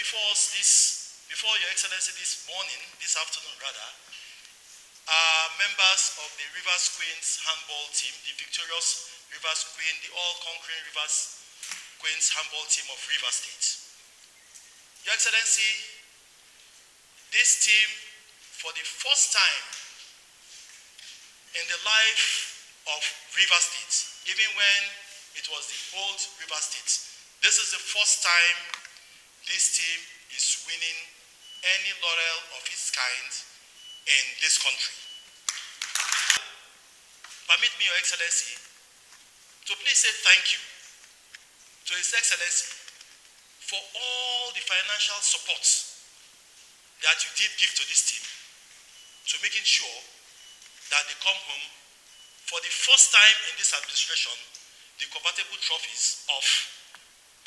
before us before Your Excellency this morning, this afternoon rather, are members of the Rivers Queens handball team, the victorious Rivers Queen, the all-conquering Rivers Queens handball team of Rivers State. Your Excellency, this team, for the first time in the life of Rivers State, even when it was the old Rivers State, this is the first time this team is winning any laurel of its kind in this country. Permit me, Your Excellency, to please say thank you to His Excellency for all the financial support that you did give to this team, to making sure that they come home for the first time in this administration, the convertible trophies of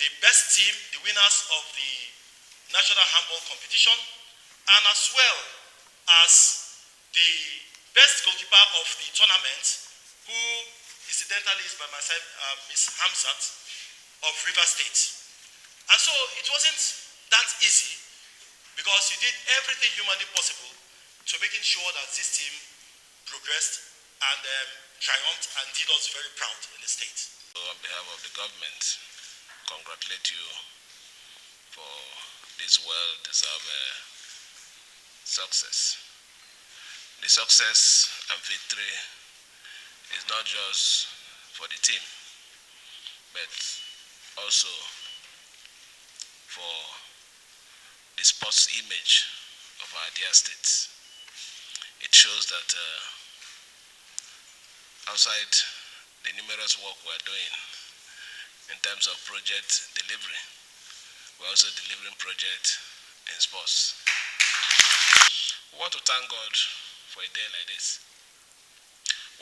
the best team, the winners of the national handball competition, and as well as the best goalkeeper of the tournament, who incidentally is by my side, Ms. Hamzat of River State. And so it wasn't that easy, because you did everything humanly possible to making sure that this team progressed and triumphed and did us very proud in the state. So on behalf of the government, congratulate you for this well-deserved success. The success and victory is not just for the team, but also for the sports image of our dear state. It shows that outside the numerous work we're doing in terms of project delivery, we're also delivering projects in sports. We want to thank God for a day like this.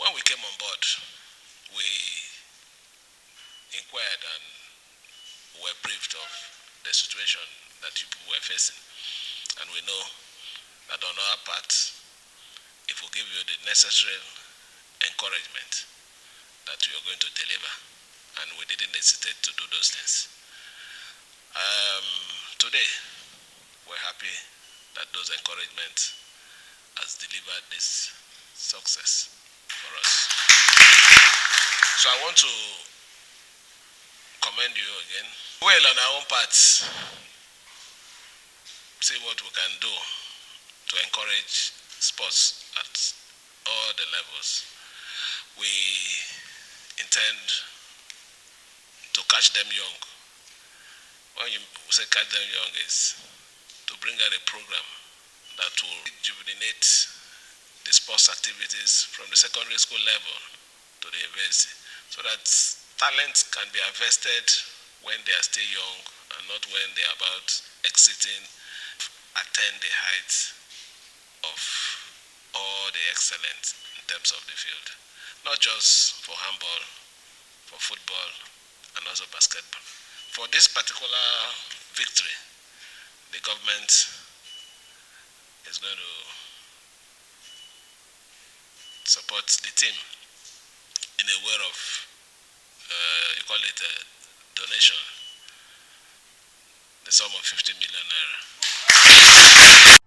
When we came on board, we inquired and were briefed of the situation that you people were facing. And we know that on our part, if we give you the necessary encouragement, that you are going to deliver. And we didn't hesitate to do those things. Today, we're happy that those encouragements has delivered this success for us. So I want to commend you again. Well, on our own part, see what we can do to encourage sports at all the levels. We intend to catch them young. When you say catch them young, is to bring out a program that will rejuvenate the sports activities from the secondary school level to the university, so that talent can be harvested when they are still young and not when they are about exiting, attain the heights of all the excellence in terms of the field. Not just for handball, for football, and also basketball. For this particular victory, the government is going to support the team in a way of, you call it a donation, the sum of 50 million naira.